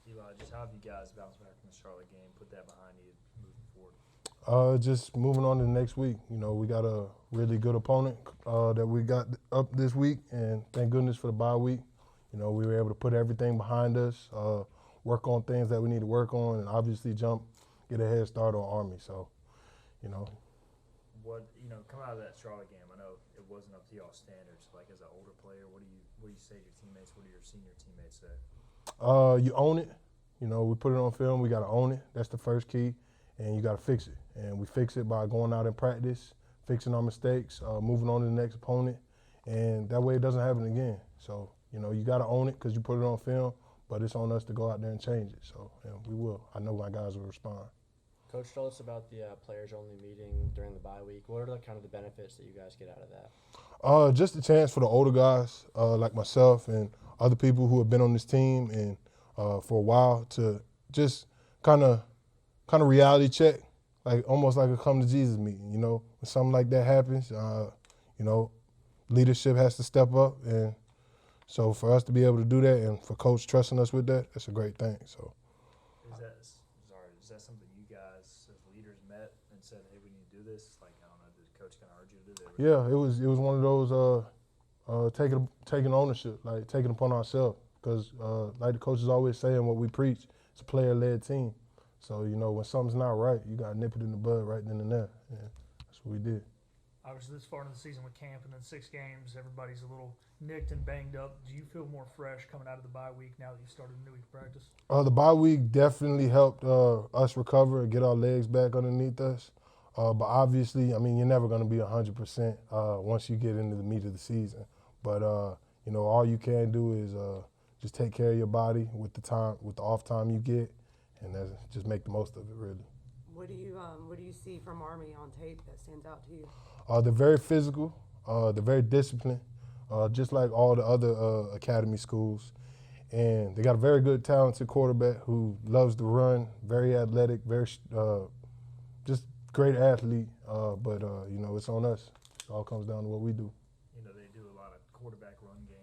Eli, just how have you guys bounced back from the Charlotte game, put that behind you moving forward? Just moving on to the next week. We got a really good opponent that we got up this week, and thank goodness for the bye week. We were able to put everything behind us, work on things that we need to work on, and obviously get a head start on Army. So, you know, Coming out of that Charlotte game, I know it wasn't up to y'all standards. Like as an older player, what do you say to your teammates? What do your senior teammates say? you own it. We put it on film. We got to own it. That's the first key, and you got to fix it. And we fix it by going out in practice, fixing our mistakes, moving on to the next opponent, and that way it doesn't happen again. So, you got to own it because you put it on film, but it's on us to go out there and change it. So, we will. I know my guys will respond. Coach, tell us about the players-only meeting during the bye week. What are the kind of the benefits that you guys get out of that? Just a chance for the older guys like myself and other people who have been on this team and for a while to just kind of reality check, like almost like a come to Jesus meeting. When something like that happens, leadership has to step up, and so for us to be able to do that and for Coach trusting us with that, that's a great thing. So. Is that something you guys as leaders met and said, hey, we need to do this? Like, I don't know, did Coach kind of urge you to do that? Yeah, it was one of those taking ownership, like taking upon ourselves, because like the coach is always saying, what we preach, it's a player-led team. So when something's not right, you got to nip it in the bud right then and there. And that's what we did. Obviously, this far into the season with camp and then 6 games, everybody's a little nicked and banged up. Do you feel more fresh coming out of the bye week now that you've started a new week of practice? The bye week definitely helped us recover and get our legs back underneath us. But obviously, you're never going to be 100% once you get into the meat of the season. But all you can do is just take care of your body with the off time you get, and just make the most of it, really. What do you see from Army on tape that stands out to you? They're very physical. They're very disciplined, just like all the other academy schools. And they got a very good, talented quarterback who loves to run, very athletic, very just great athlete. But it's on us. It all comes down to what we do. They do a lot of quarterback run game.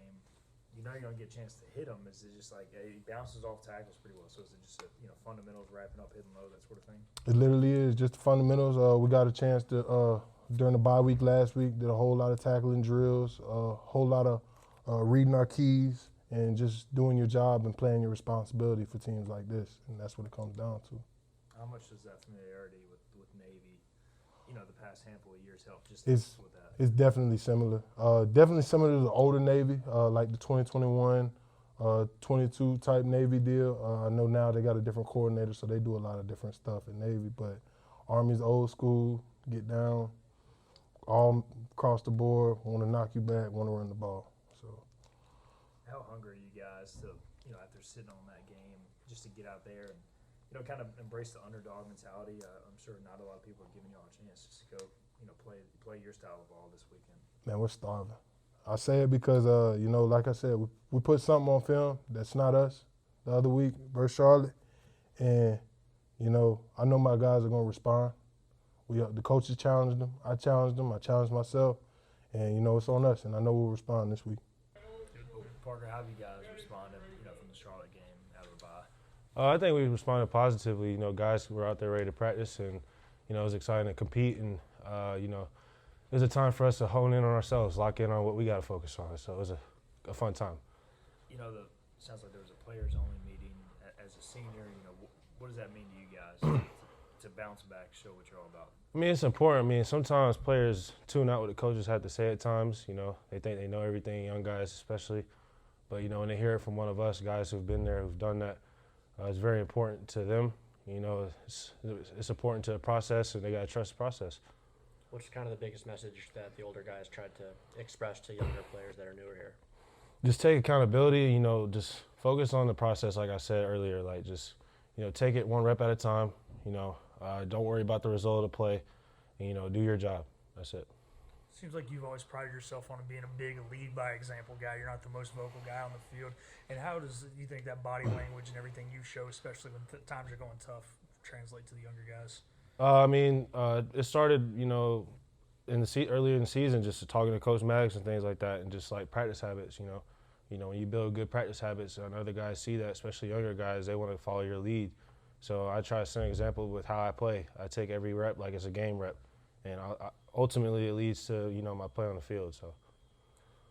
You're going to get a chance to hit him. Is it just like he bounces off tackles pretty well? So is it just fundamentals, wrapping up, hitting low, that sort of thing? It literally is just the fundamentals. We got a chance to during the bye week last week, did a whole lot of tackling drills, a whole lot of reading our keys and just doing your job and playing your responsibility for teams like this. And that's what it comes down to. How much does that familiarity with Navy, the past handful of years help just with that? It's definitely similar. Definitely similar to the older Navy, like the 2021, 22 type Navy deal. I know now they got a different coordinator, so they do a lot of different stuff in Navy. But Army's old school, get down, all across the board, want to knock you back, want to run the ball. So, how hungry are you guys to, after sitting on that game, just to get out there and, kind of embrace the underdog mentality? I'm sure not a lot of people are giving y'all a chance just to go, play your style of ball this weekend. Man, we're starving. I say it because, like I said, we put something on film that's not us the other week versus Charlotte. And, I know my guys are going to respond. The coaches challenged them. I challenged them. I challenged myself. And, it's on us. And I know we'll respond this week. Parker, how have you guys responded, from the Charlotte game out of the bye? I think we responded positively. Guys were out there ready to practice, and it was exciting to compete. And it was a time for us to hone in on ourselves, lock in on what we got to focus on. So it was a fun time. Sounds like there was a players-only meeting as a senior. What does that mean to you guys to bounce back, show what you're all about? It's important. Sometimes players tune out what the coaches have to say at times. They think they know everything, young guys especially. But, when they hear it from one of us, guys who've been there, who've done that, it's very important to them. It's important to the process, and they got to trust the process. What's kind of the biggest message that the older guys tried to express to younger players that are newer here? Just take accountability, just focus on the process, like I said earlier. Like, just, take it one rep at a time. Don't worry about the result of the play, and, do your job. That's it. Seems like you've always prided yourself on being a big lead-by-example guy. You're not the most vocal guy on the field. And how does you think that body language and everything you show, especially when times are going tough, translate to the younger guys? It started, earlier in the season, just talking to Coach Maddox and things like that, and just like practice habits. You know, when you build good practice habits and other guys see that, especially younger guys, they want to follow your lead. So I try to set an example with how I play. I take every rep like it's a game rep, and ultimately it leads to, you know, my play on the field. So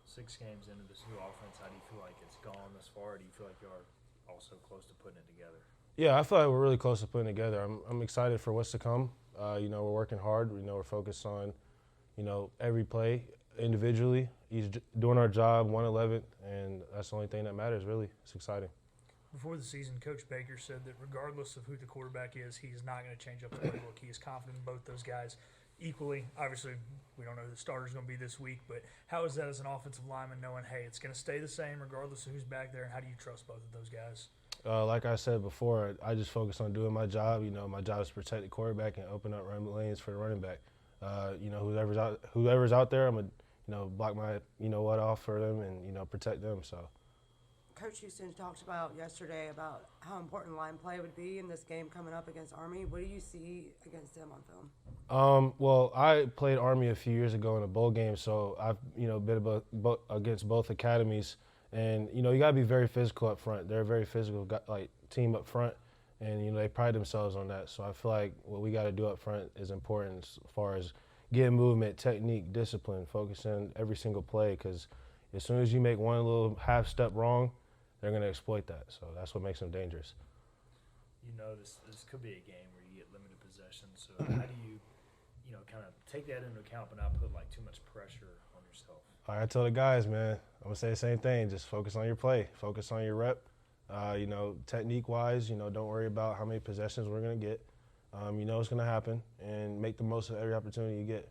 6 games into this new offense, how do you feel like it's gone this far? Do you feel like you are also close to putting it together? yeah, I feel like we're really close to putting it together. I'm excited for what's to come. You know, we're working hard. You know, we're focused on, you know, every play individually. He's doing our job 111, and that's the only thing that matters, really. It's exciting. Before the season, Coach Baker said that regardless of who the quarterback is, he's not going to change up the playbook. He is confident in both those guys equally. Obviously, we don't know who the starter's going to be this week, but how is that as an offensive lineman knowing, hey, it's going to stay the same regardless of who's back there, and how do you trust both of those guys? Like I said before, I just focus on doing my job. You know, my job is to protect the quarterback and open up run lanes for the running back. You know, whoever's out there, I'm gonna, you know, block my, you know what, off for them and, you know, protect them. So. Coach Houston talked about yesterday about how important line play would be in this game coming up against Army. What do you see against them on film? Well, I played Army a few years ago in a bowl game, so I've, you know, been against both academies. And, you know, you got to be very physical up front. They're a very physical team up front, and, you know, they pride themselves on that. So I feel like what we got to do up front is important as far as getting movement, technique, discipline, focusing every single play, because as soon as you make one little half step wrong, they're going to exploit that. So that's what makes them dangerous. You know, this could be a game where you get limited possessions. So how do you, you know, kind of take that into account but not put, like, too much pressure on yourself? I tell the guys, man, I'm going to say the same thing. Just focus on your play. Focus on your rep. You know, technique-wise, you know, don't worry about how many possessions we're going to get. You know it's going to happen, and make the most of every opportunity you get.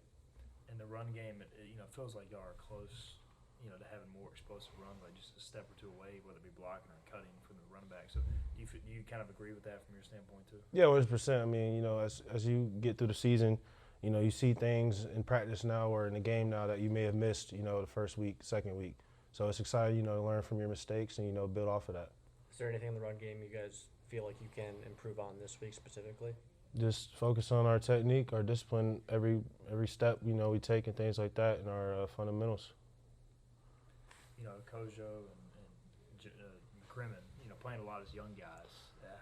In the run game, you know, it feels like y'all are close, you know, to having more explosive runs, like just a step or two away, whether it be blocking or cutting from the running back. So do you kind of agree with that from your standpoint too? Yeah, 100%. I mean, you know, as you get through the season, you know, you see things in practice now or in the game now that you may have missed, you know, the first week, second week. So it's exciting, you know, to learn from your mistakes and, you know, build off of that. Is there anything in the run game you guys feel like you can improve on this week specifically? Just focus on our technique, our discipline, every step, you know, we take and things like that, and our fundamentals. You know, Kojo and McCrimmon, you know, playing a lot as young guys.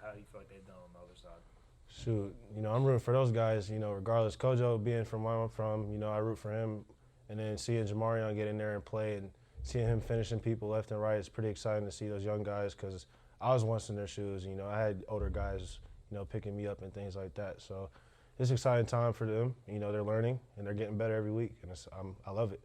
How do you feel like they've done on the other side? Shoot, you know, I'm rooting for those guys, you know, regardless. Kojo being from where I'm from, you know, I root for him. And then seeing Jamarion get in there and play and seeing him finishing people left and right, it's pretty exciting to see those young guys, because I was once in their shoes. You know, I had older guys, you know, picking me up and things like that. So it's an exciting time for them. You know, they're learning and they're getting better every week, and I love it.